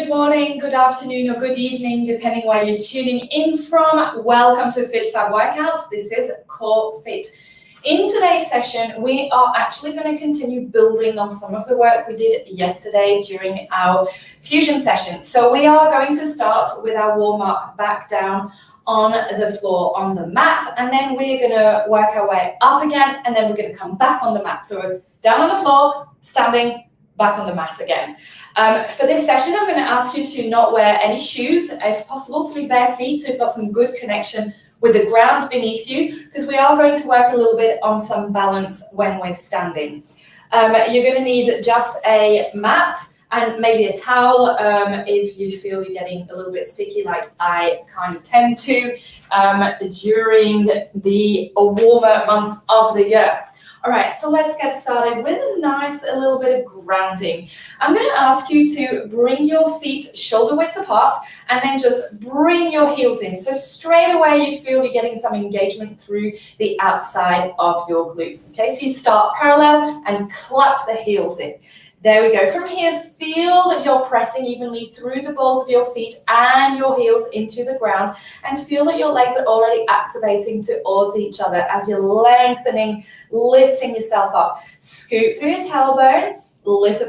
Good morning, good afternoon, or good evening, depending where you're tuning in from. Welcome to Fit Fab Workouts. This is CoreFit. In today's session, we are actually going to continue building on some of the work we did yesterday during our fusion session. So we are going to start with our warm-up back down on the floor on the mat, and then we're going to work our way up again, and then we're going to come back on the mat. So we're down on the floor, standing, back on the mat again. For this session, I'm going to ask you to not wear any shoes, if possible to be bare feet, so you've got some good connection with the ground beneath you, because we are going to work a little bit on some balance when we're standing. You're going to need just a mat and maybe a towel if you feel you're getting a little bit sticky, like I kind of tend to during the warmer months of the year. All right, so let's get started with a little bit of grounding. I'm going to ask you to bring your feet shoulder width apart and then just bring your heels in. So straight away you feel you're getting some engagement through the outside of your glutes. Okay, so you start parallel and clap the heels in. There we go. From here, feel that you're pressing evenly through the balls of your feet and your heels into the ground, and feel that your legs are already activating towards each other as you're lengthening, lifting yourself up. Scoop through your tailbone, lift the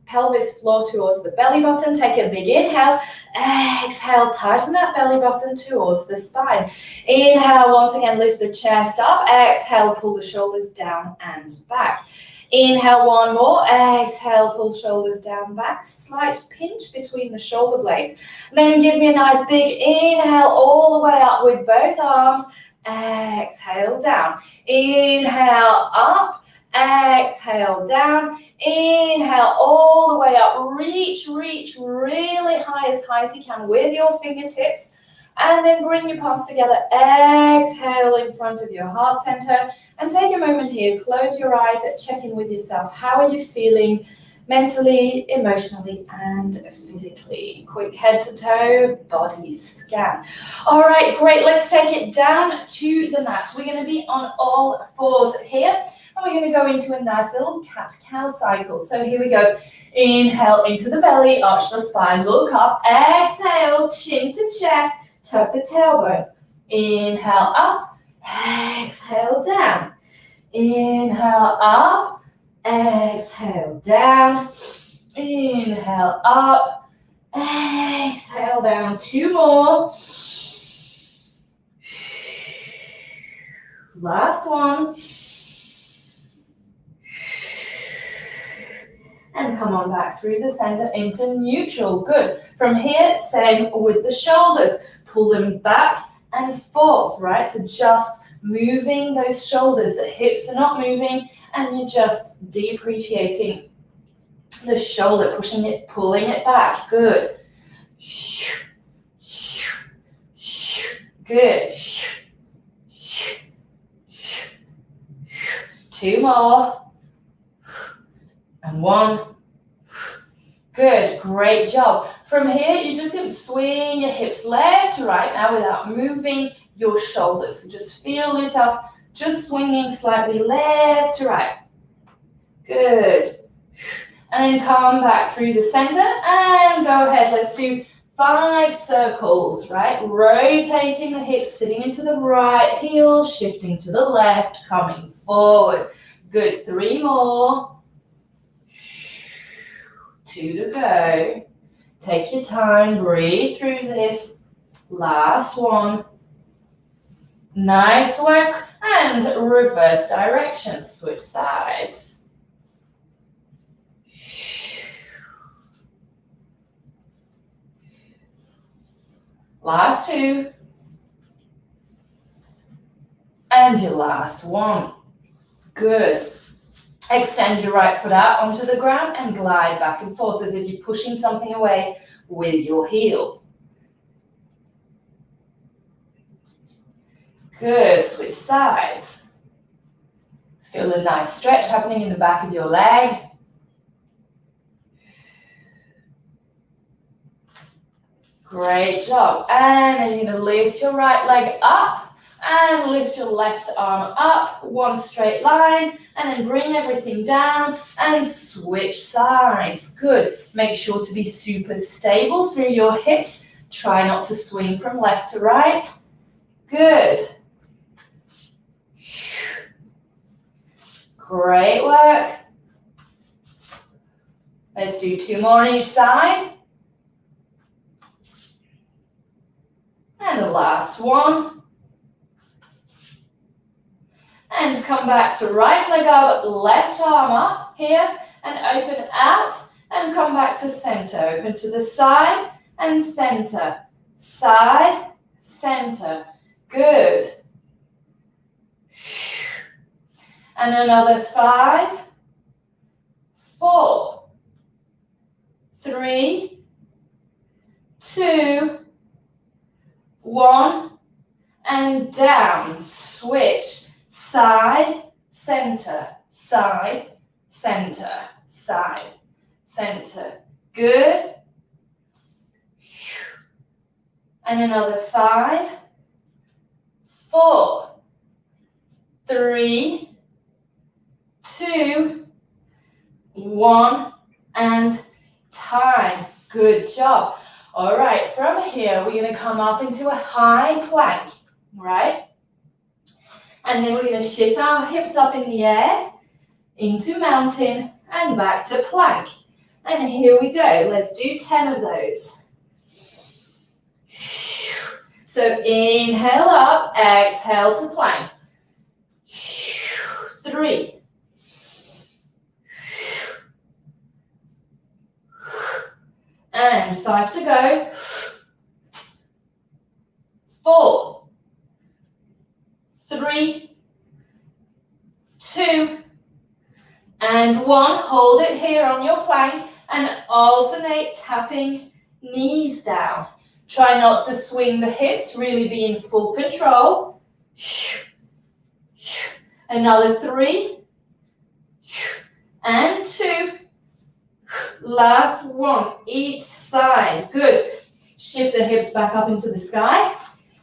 pelvis floor towards the belly button. Take a big inhale. Exhale, tighten that belly button towards the spine. Inhale, once again, lift the chest up. Exhale, pull the shoulders down and back. Inhale, one more. Exhale, pull shoulders down, back. Slight pinch between the shoulder blades. Then give me a nice big inhale all the way up with both arms. Exhale, down. Inhale, up. Exhale, down. Inhale, all the way up. Reach really high as you can with your fingertips. And then bring your palms together. Exhale in front of your heart center. And take a moment here, close your eyes, check in with yourself. How are you feeling mentally, emotionally, and physically? Quick head to toe, body scan. All right, great. Let's take it down to the mat. We're going to be on all fours here, and we're going to go into a nice little cat-cow cycle. So here we go. Inhale into the belly, arch the spine, look up. Exhale, chin to chest, tuck the tailbone. Inhale up. Exhale down. Inhale up. Exhale down. Inhale up. Exhale down. Two more. Last one. And come on back through the center into neutral. Good. From here, same with the shoulders. Pull them back and forth, right? So just moving those shoulders. The hips are not moving, and you're just depreciating the shoulder, pushing it, pulling it back. Good. Good. Two more. And one. Good, great job. From here, you're just going to swing your hips left to right now without moving your shoulders. So just feel yourself just swinging slightly left to right. Good. And then come back through the center and go ahead. Let's do 5 circles, right? Rotating the hips, sitting into the right heel, shifting to the left, coming forward. Good, 3 more. 2 to go. Take your time, breathe through this. Last one. Nice work. And reverse direction, switch sides. Last 2. And your last one. Good. Extend your right foot out onto the ground and glide back and forth as if you're pushing something away with your heel. Good, switch sides. Feel a nice stretch happening in the back of your leg. Great job. And then you're going to lift your right leg up And lift your left arm up, one straight line, and then bring everything down and switch sides. Good. Make sure to be super stable through your hips. Try not to swing from left to right. Good. Great work. Let's do 2 more on each side. And the last one. And come back to right leg up, left arm up here, and open out, and come back to center. Open to the side and center. Side, center. Good. And another 5, 4, 3, 2, 1, and down. Switch. Side, center, side, center, side, center. Good. And another 5, 4, 3, 2, 1, and time. Good job. All right, from here, we're going to come up into a high plank, right? And then we're going to shift our hips up in the air, into mountain, and back to plank. And here we go. Let's do 10 of those. So inhale up, exhale to plank. 3. And 5 to go. 4. 3, 2, and 1. Hold it here on your plank and alternate tapping knees down. Try not to swing the hips, really be in full control. Another 3, and 2. Last 1, each side. Good. Shift the hips back up into the sky.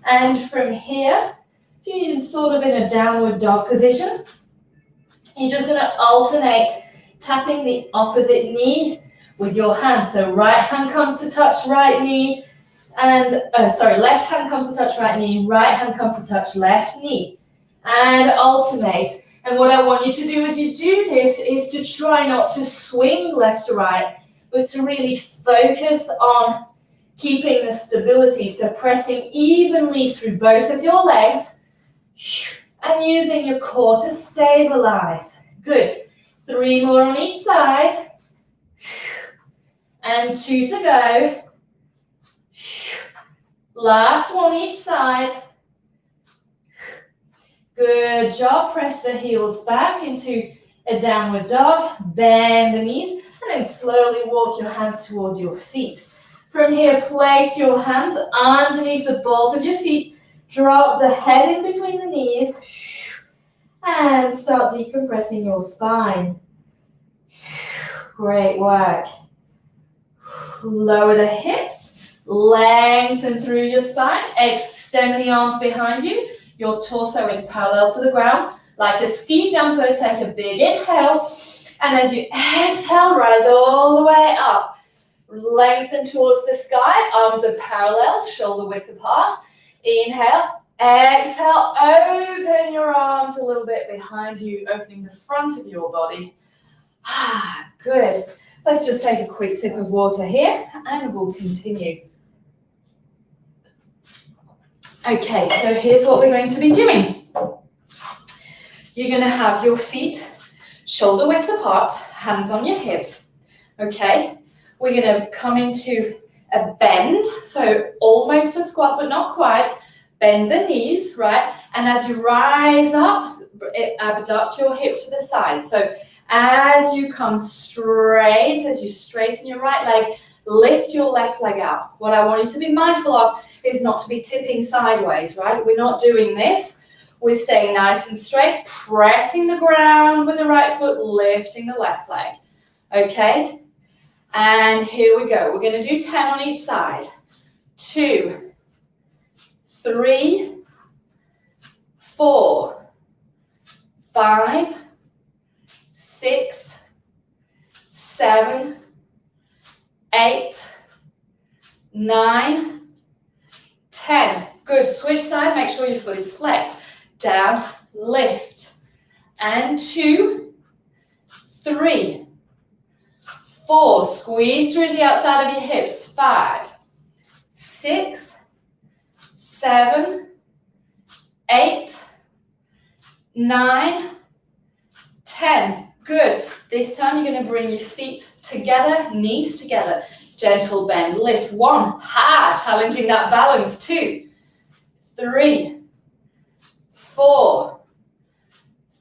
And from here, so you're sort of in a downward dog position. You're just going to alternate tapping the opposite knee with your hand. So right hand comes to touch right knee, and left hand comes to touch right knee, right hand comes to touch left knee, and alternate. And what I want you to do as you do this is to try not to swing left to right, but to really focus on keeping the stability. So pressing evenly through both of your legs, and using your core to stabilize. Good. 3 more on each side. And 2 to go. Last one each side. Good job. Press the heels back into a downward dog. Bend the knees. And then slowly walk your hands towards your feet. From here, place your hands underneath the balls of your feet. Drop the head in between the knees and start decompressing your spine. Great work. Lower the hips, lengthen through your spine, extend the arms behind you. Your torso is parallel to the ground. Like a ski jumper, take a big inhale, and as you exhale, rise all the way up. Lengthen towards the sky, arms are parallel, shoulder width apart. Inhale, exhale, open your arms a little bit behind you, opening the front of your body. Good. Let's just take a quick sip of water here and we'll continue. Okay, so here's what we're going to be doing. You're going to have your feet shoulder width apart, hands on your hips. Okay, we're going to come into a bend, so almost a squat, but not quite. Bend the knees, right? And as you rise up, abduct your hip to the side. So as you come straight, as you straighten your right leg, lift your left leg out. What I want you to be mindful of is not to be tipping sideways, right? We're not doing this. We're staying nice and straight, pressing the ground with the right foot, lifting the left leg. Okay? And here we go. We're going to do 10 on each side. 2, 3, 4, 5, 6, 7, 8, 9, 10. Good. Switch side. Make sure your foot is flexed. Down, lift. And 2, 3, 4. Squeeze through the outside of your hips. 5, 6, 7, 8, 9, 10. Good. This time you're going to bring your feet together, knees together. Gentle bend, lift. 1, challenging that balance. 2, 3, 4,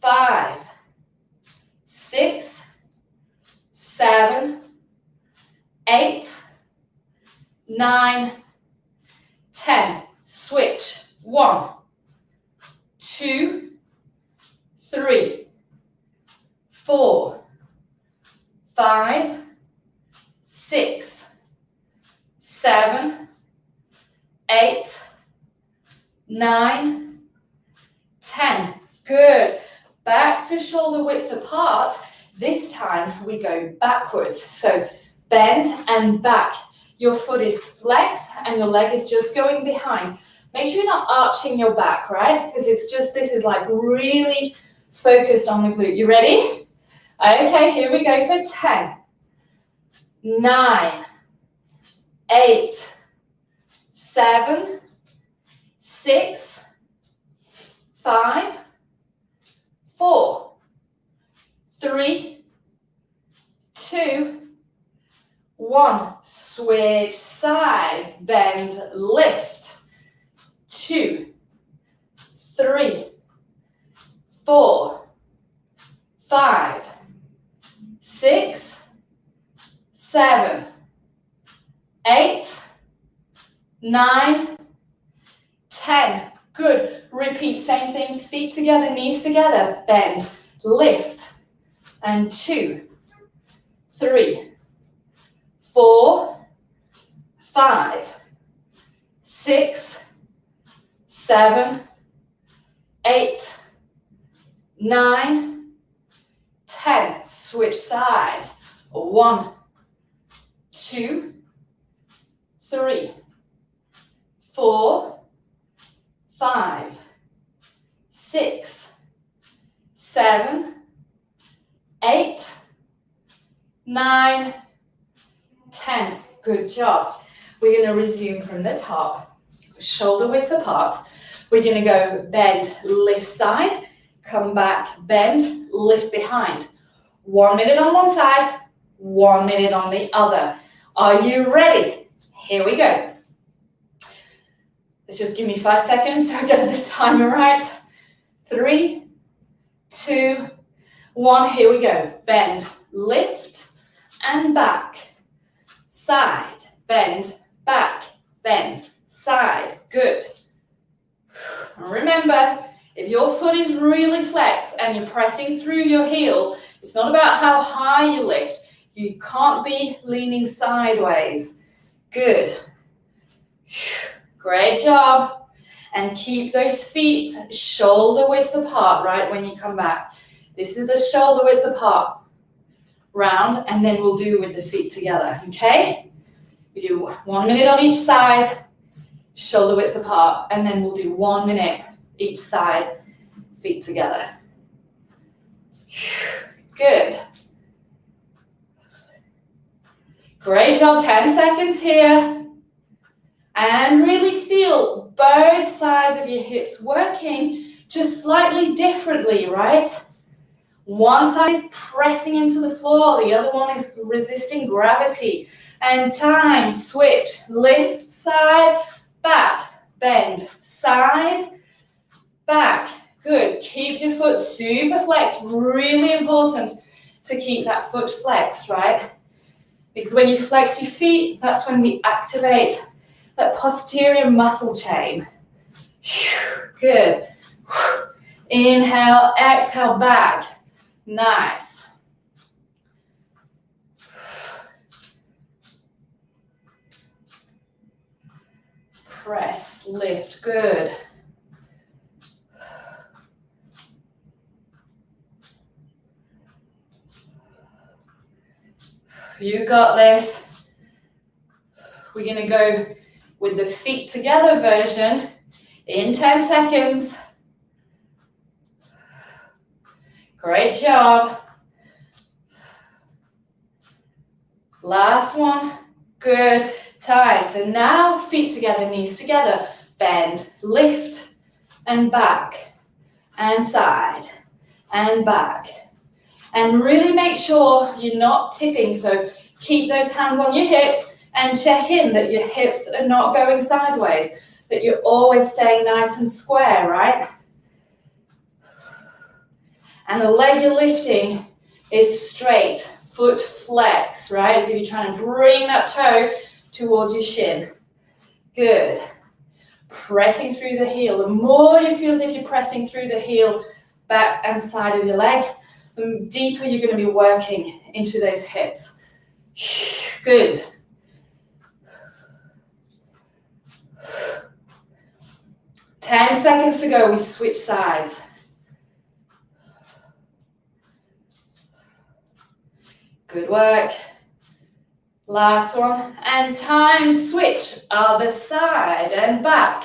5, 6, 7, 8, 9, 10. Switch. 1, 2, 3, 4, 5, 6, 7, 8, 9, 10. Good. Back to shoulder width apart. This time we go backwards. So bend and back. Your foot is flexed and your leg is just going behind. Make sure you're not arching your back, right? Because it's just, this is like really focused on the glute. You ready? Okay, here we go for 10, 9, 8, 7, 6, 5, 4, 3, 2, 1. Switch sides, bend, lift. 2, 3, 4, 5, 6, 7, 8, 9, 10. Good. Repeat, same things, feet together, knees together, bend, lift. And 2, 3, 4, 5, 6, 7, 8, 9, 10. Switch sides. 1, 2, 3, 4, 5, 6, 7, 8, 9, 10. Good job. We're going to resume from the top. Shoulder width apart. We're going to go bend, lift side, come back, bend, lift behind. 1 minute on one side, 1 minute on the other. Are you ready? Here we go. Let's just give me 5 seconds so I get the timer right. 3, 2, 1. Here we go. Bend, lift, and back. Side, bend, back, bend, side. Good. Remember, if your foot is really flexed and you're pressing through your heel, it's not about how high you lift. You can't be leaning sideways. Good. Great job. And keep those feet shoulder width apart, right, when you come back. This is the shoulder width apart. Round, and then we'll do with the feet together, okay? We do 1 minute on each side, shoulder width apart, and then we'll do 1 minute each side, feet together. Good. Great job, 10 seconds here. And really feel both sides of your hips working just slightly differently, right? One side is pressing into the floor, the other one is resisting gravity. And time, switch, lift, side, back, bend, side, back. Good. Keep your foot super flexed. Really important to keep that foot flexed, right? Because when you flex your feet, that's when we activate that posterior muscle chain. Good. Inhale, exhale, back. Nice. Press, lift, good. You got this. We're going to go with the feet together version in 10 seconds. Great job. Last one. Good time. So now feet together, knees together. Bend, lift, and back, and side, and back. And really make sure you're not tipping. So keep those hands on your hips and check in that your hips are not going sideways, that you're always staying nice and square, right? And the leg you're lifting is straight, foot flex, right? As if you're trying to bring that toe towards your shin. Good. Pressing through the heel. The more you feel as if you're pressing through the heel, back and side of your leg, the deeper you're going to be working into those hips. Good. Ten seconds to go. We switch sides. Good work. Last one. And time switch. Other side and back.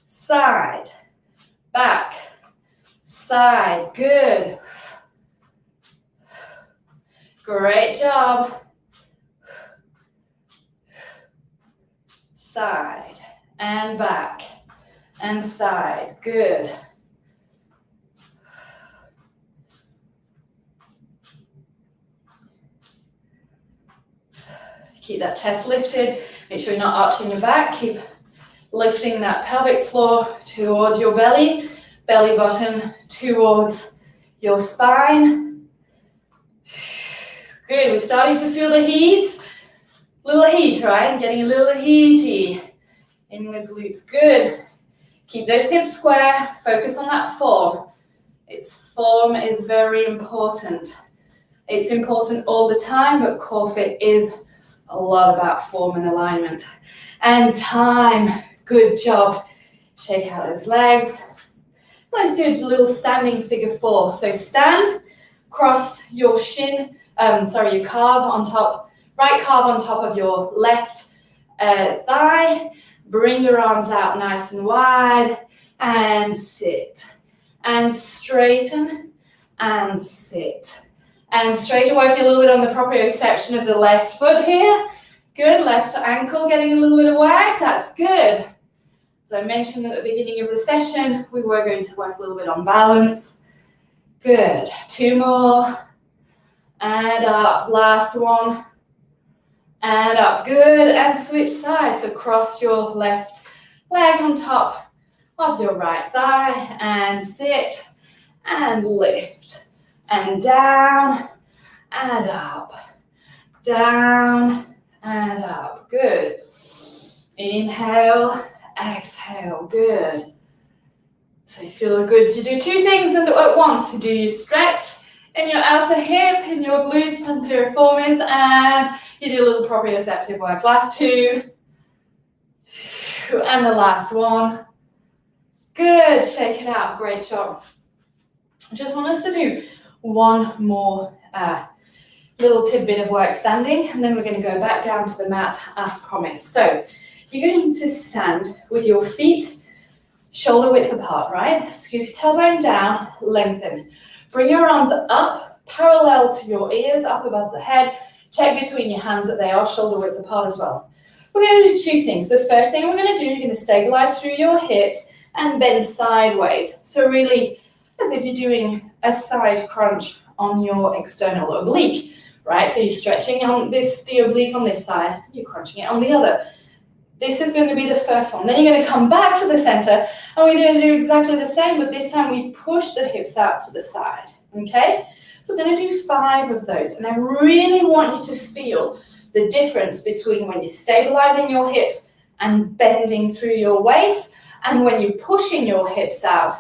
Side. Back. Side. Good. Great job. Side and back and side. Good. Keep that chest lifted. Make sure you're not arching your back. Keep lifting that pelvic floor towards your belly. Belly button towards your spine. Good. We're starting to feel the heat. Little heat, right? Getting a little heaty in the glutes. Good. Keep those hips square. Focus on that form. Form is very important. It's important all the time, but CoreFit is a lot about form and alignment. And time. Good job. Shake out those legs. Let's do a little standing figure 4. So stand, cross your your calf on top, right calf on top of your left thigh. Bring your arms out nice and wide and sit. And straighten and sit. And straighten, working a little bit on the proprioception of the left foot here. Good, left ankle getting a little bit of work. That's good. As I mentioned at the beginning of the session, we were going to work a little bit on balance. Good. 2 more. And up. Last one. And up. Good. And switch sides. So cross your left leg on top of your right thigh. And sit. And lift. And down. And up. Down. And up. Good. Inhale. Exhale. Good. So you feel good. So you do 2 things at once. You do your stretch in your outer hip, in your glutes and piriformis, and you do a little proprioceptive work. Last 2. And the last one. Good. Shake it out. Great job. I just want us to do one more little tidbit of work standing, and then we're going to go back down to the mat as promised. So you're going to stand with your feet shoulder width apart, right? Scoop your tailbone down, lengthen. Bring your arms up, parallel to your ears, up above the head. Check between your hands that they are shoulder width apart as well. We're going to do 2 things. The first thing we're going to do, you're going to stabilize through your hips and bend sideways. So really, as if you're doing a side crunch on your external oblique, right? So you're stretching on the oblique on this side, you're crunching it on the other. This is going to be the first one. Then you're going to come back to the center, and we're going to do exactly the same, but this time we push the hips out to the side, okay? So we're going to do 5 of those, and I really want you to feel the difference between when you're stabilizing your hips and bending through your waist, and when you're pushing your hips out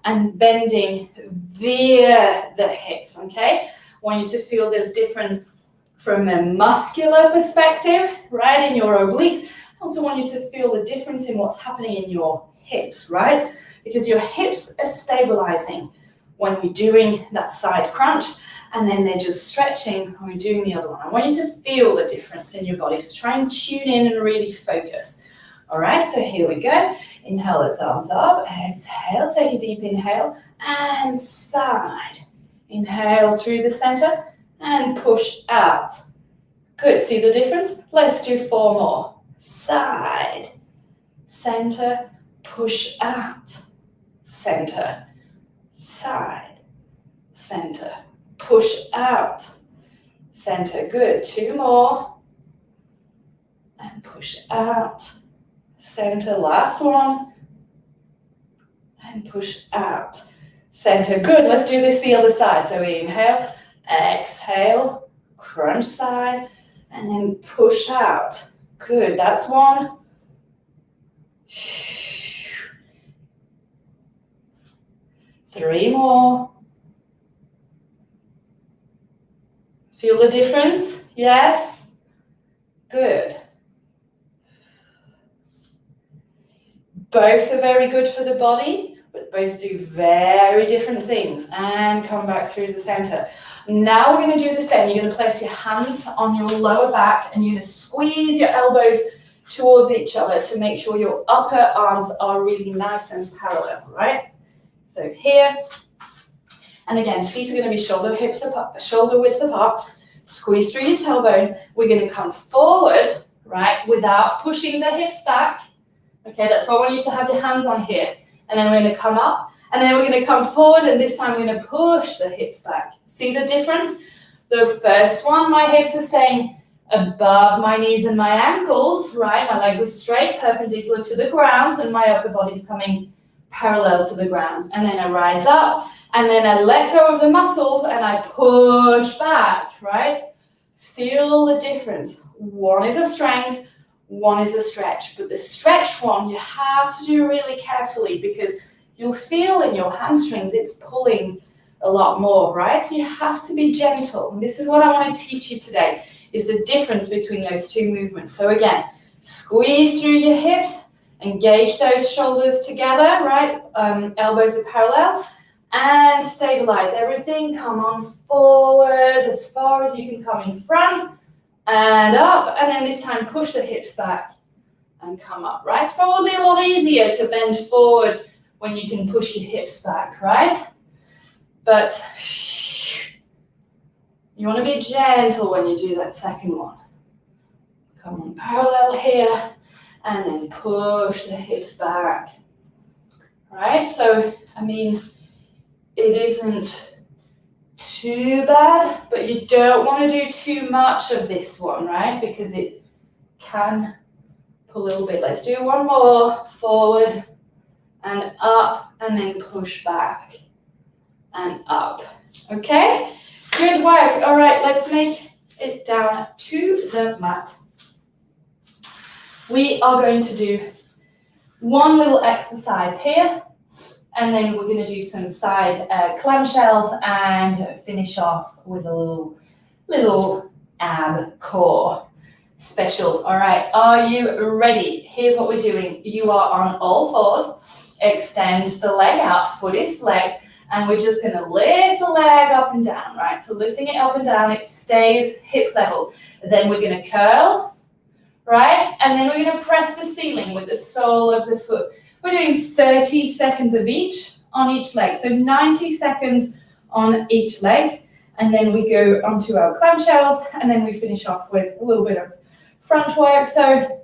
and bending via the hips, okay? I want you to feel the difference from a muscular perspective, right, in your obliques. I also want you to feel the difference in what's happening in your hips, right? Because your hips are stabilizing when we're doing that side crunch, and then they're just stretching when we're doing the other one. I want you to feel the difference in your body, so try and tune in and really focus. All right, so here we go. Inhale, those arms up. Exhale, take a deep inhale, and side. Inhale through the center, and push out. Good, see the difference? Let's do 4 more. Side, center, push out. Center, side, center, push out. Center, good. 2 more. And push out. Center, last one. And push out. Center, good. Let's do this the other side. So we inhale, exhale, crunch side, and then push out. Good, that's 1. 3 more. Feel the difference? Yes? Good. Both are very good for the body, but both do very different things. And come back through the center. Now we're going to do the same. You're going to place your hands on your lower back and you're going to squeeze your elbows towards each other to make sure your upper arms are really nice and parallel, right? So here, and again, feet are going to be shoulder width apart. Squeeze through your tailbone. We're going to come forward, right, without pushing the hips back. Okay, that's why I want you to have your hands on here. And then we're going to come up, and then we're going to come forward, and this time we're going to push the hips back. See the difference? The first one, my hips are staying above my knees and my ankles, right? My legs are straight, perpendicular to the ground, and my upper body's coming parallel to the ground. And then I rise up, and then I let go of the muscles, and I push back, right? Feel the difference. One is a strength, one is a stretch. But the stretch one, you have to do really carefully because you'll feel in your hamstrings it's pulling a lot more, right? You have to be gentle. And this is what I want to teach you today, is the difference between those 2 movements. So again, squeeze through your hips, engage those shoulders together, right? Elbows are parallel, and stabilize everything. Come on forward as far as you can come in front and up. And then this time, push the hips back and come up, right? It's probably a lot easier to bend forward when you can push your hips back, right? But you want to be gentle when you do that second one. Come on, parallel here, and then push the hips back, right? So, I mean, it isn't too bad, but you don't want to do too much of this one, right? Because it can pull a little bit. Let's do 1 more, forward and up, and then push back and up, okay? Good work. All right, let's make it down to the mat. We are going to do 1 little exercise here, and then we're going to do some side clamshells and finish off with a little ab core special. All right, are you ready? Here's what we're doing. You are on all fours. Extend the leg out, foot is flexed, and we're just going to lift the leg up and down, right? So lifting it up and down, it stays hip level. Then we're going to curl, right? And then we're going to press the ceiling with the sole of the foot. We're doing 30 seconds of each on each leg. So 90 seconds on each leg. And then we go onto our clamshells, and then we finish off with a little bit of front work. So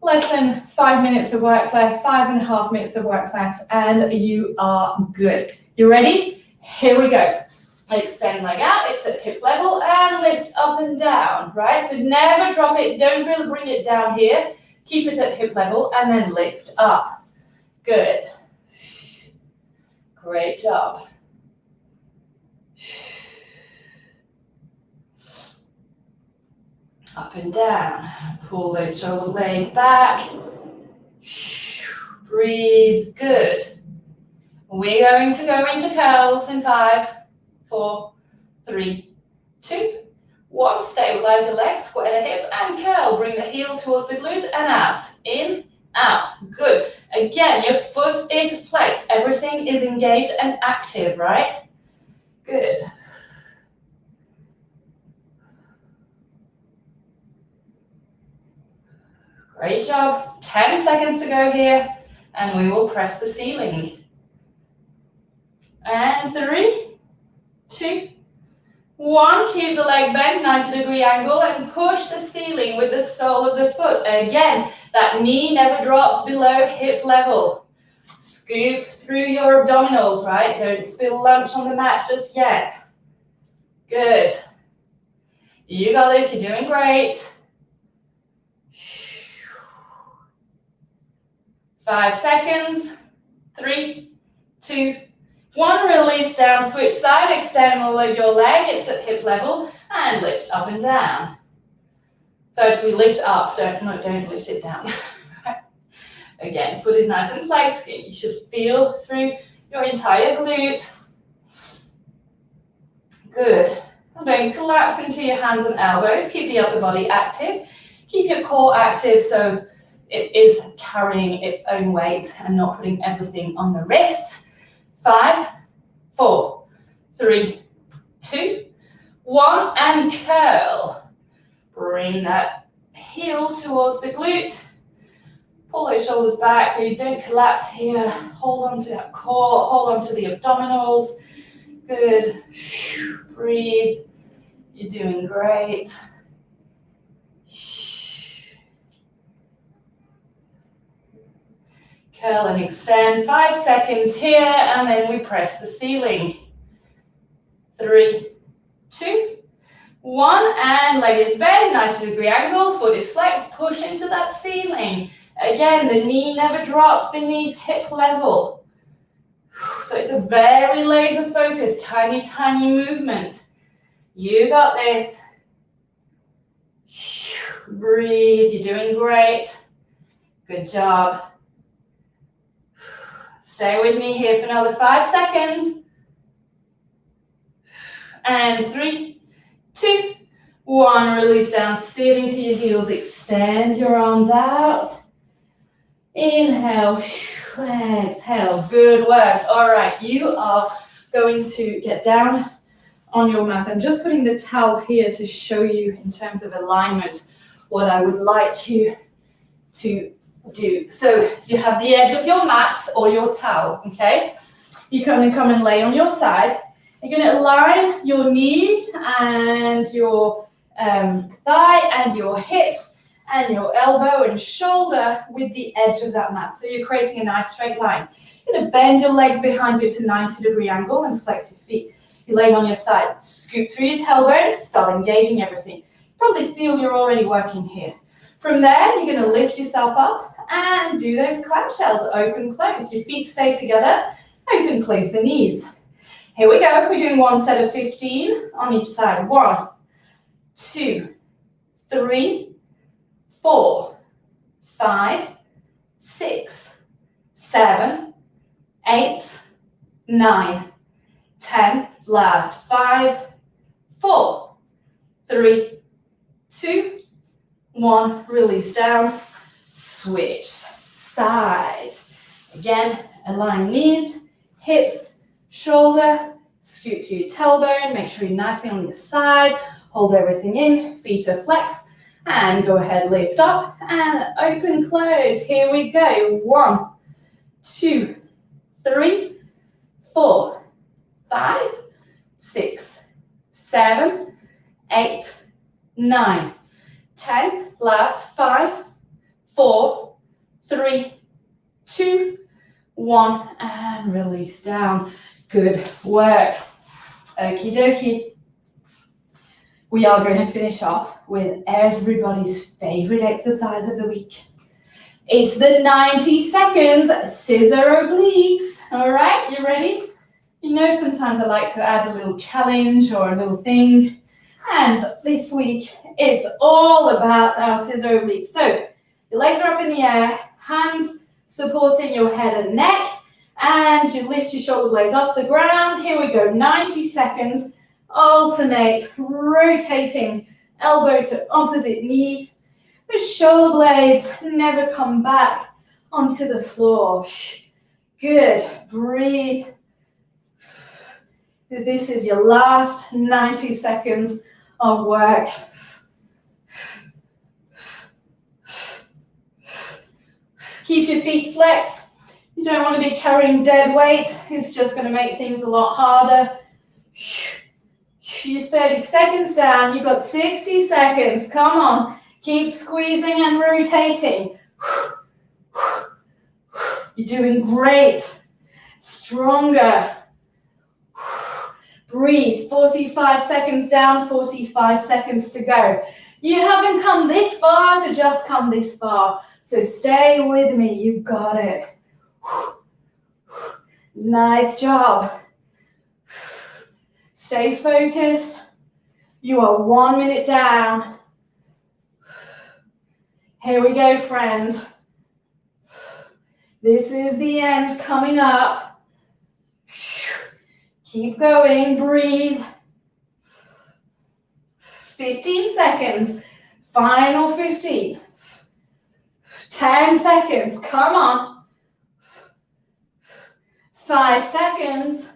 less than 5 minutes of work left, 5.5 minutes of work left, and you are good. You ready? Here we go. Extend leg out, it's at hip level, and lift up and down, right? So never drop it, don't bring it down here. Keep it at hip level, and then lift up. Good. Great job. Up and down. Pull those shoulder blades back. Breathe. Good. We're going to go into curls in 5, 4, 3, 2, 1. Stabilize your legs, square the hips, and curl. Bring the heel towards the glute and out. In, out. Good. Again, your foot is flexed. Everything is engaged and active, right? Great job. 10 seconds to go here, and we will press the ceiling. And 3, 2, 1. Keep the leg bent, 90-degree angle, and push the ceiling with the sole of the foot. Again, that knee never drops below hip level. Scoop through your abdominals, right? Don't spill lunch on the mat just yet. Good. You got this, you're doing great. 5 seconds. 3, 2, 1. Release down, switch side, extend your leg, it's at hip level, and lift up and down. So actually lift up, don't lift it down. Again, foot is nice and flexed. You should feel through your entire glute. Good. And don't collapse into your hands and elbows. Keep the upper body active. Keep your core active so it is carrying its own weight and not putting everything on the wrist. 5, 4, 3, 2, 1, and curl. Bring that heel towards the glute. Pull those shoulders back so you don't collapse here. Hold on to that core, hold on to the abdominals. Good. Breathe. You're doing great. Curl and extend. 5 seconds here, and then we press the ceiling. 3, 2, 1, and leg is bent, 90-degree angle, foot is flexed, push into that ceiling. Again, the knee never drops beneath hip level. So it's a very laser focused, tiny, tiny movement. You got this. Breathe, you're doing great. Good job. Stay with me here for another 5 seconds. And 3, 2, 1. Release down, sit into your heels, extend your arms out. Inhale, exhale, good work. All right, you are going to get down on your mat. I'm just putting the towel here to show you in terms of alignment what I would like you to do. So you have the edge of your mat or your towel, okay? You're going to come and lay on your side. You're going to align your knee and your thigh and your hips and your elbow and shoulder with the edge of that mat. So you're creating a nice straight line. You're going to bend your legs behind you to 90-degree angle and flex your feet. You're laying on your side. Scoop through your tailbone, start engaging everything. Probably feel you're already working here. From there, you're going to lift yourself up and do those clamshells, open, close. Your feet stay together, open, close the knees. Here we go. We're doing one set of 15 on each side. 1, 2, 3, 4, 5, 6, 7, 8, 9, 10. Last. 5, 4, 3, 2, 1. Release down. Switch sides. Again, align knees, hips, shoulder. Scoot through your tailbone. Make sure you're nicely on your side. Hold everything in. Feet are flexed. And go ahead, lift up and open, close. Here we go. 1, 2, 3, 4, 5, 6, 7, 8, 9, 10. Last. 5, 4, 3, 2, 1. And release down. Good work. Okie dokie. We are going to finish off with everybody's favorite exercise of the week. It's the 90 seconds scissor obliques. All right, you ready? You know, sometimes I like to add a little challenge or a little thing. And this week, it's all about our scissor obliques. So your legs are up in the air, hands supporting your head and neck, and you lift your shoulder blades off the ground. Here we go, 90 seconds. Alternate, rotating elbow to opposite knee. The shoulder blades never come back onto the floor. Good, breathe. This is your last 90 seconds of work. Keep your feet flexed. You don't want to be carrying dead weight. It's just going to make things a lot harder. You're 30 seconds down. You've got 60 seconds. Come on. Keep squeezing and rotating. You're doing great. Stronger. Breathe. 45 seconds down, 45 seconds to go. You haven't come this far to just come this far. So stay with me. You got it. Nice job. Stay focused. You are 1 minute down. Here we go, friend. This is the end coming up. Keep going, breathe. 15 seconds. Final 15. 10 seconds, come on. 5 seconds.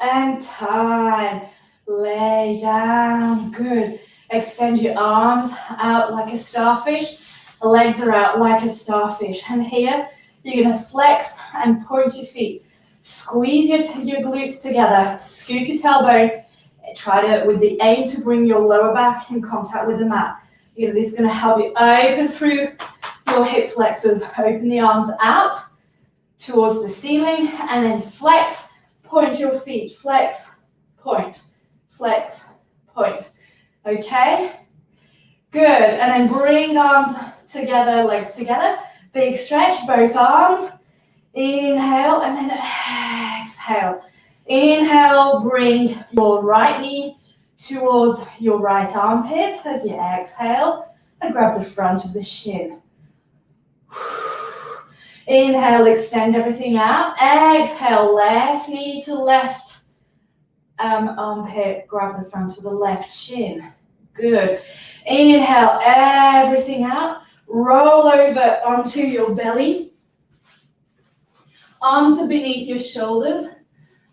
And time. Lay down, good. Extend your arms out like a starfish. Legs are out like a starfish. And here, you're gonna flex and point your feet. Squeeze your glutes together. Scoop your tailbone. Try to, with the aim to bring your lower back in contact with the mat. This is gonna help you open through your hip flexors. Open the arms out towards the ceiling and then flex. Point your feet. Flex, point, flex, point. Okay? Good. And then bring arms together, legs together. Big stretch, both arms. Inhale and then exhale. Inhale, bring your right knee towards your right armpit as you exhale and grab the front of the shin. Inhale, extend everything out. Exhale, left knee to left armpit, grab the front of the left shin. Good. Inhale, everything out. Roll over onto your belly. Arms are beneath your shoulders.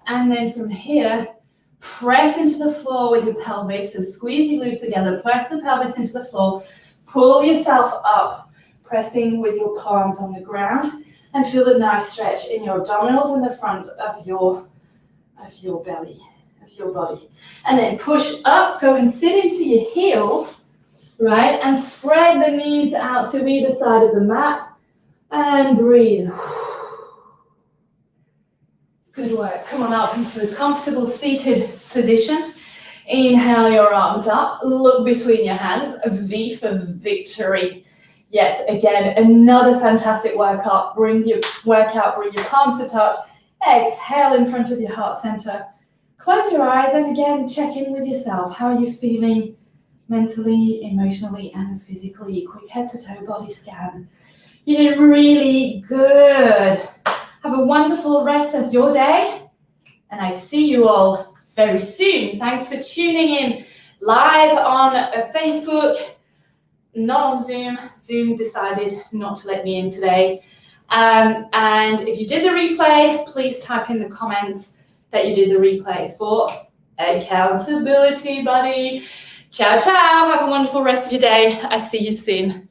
And then from here, press into the floor with your pelvis. So squeeze your glutes together. Press the pelvis into the floor. Pull yourself up, pressing with your palms on the ground. And feel a nice stretch in your abdominals and the front of your belly, of your body. And then push up, go and sit into your heels, right? And spread the knees out to either side of the mat. And breathe. Good work. Come on up into a comfortable seated position. Inhale your arms up. Look between your hands. A V for victory. Yet again, another fantastic workout. Bring your palms to touch. Exhale in front of your heart center. Close your eyes and again, check in with yourself. How are you feeling mentally, emotionally, and physically? Quick head to toe body scan. You did really good. Have a wonderful rest of your day. And I see you all very soon. Thanks for tuning in live on Facebook. Not on Zoom. Zoom decided not to let me in today. And if you did the replay, please type in the comments that you did the replay for accountability, buddy. Ciao, ciao. Have a wonderful rest of your day. I see you soon.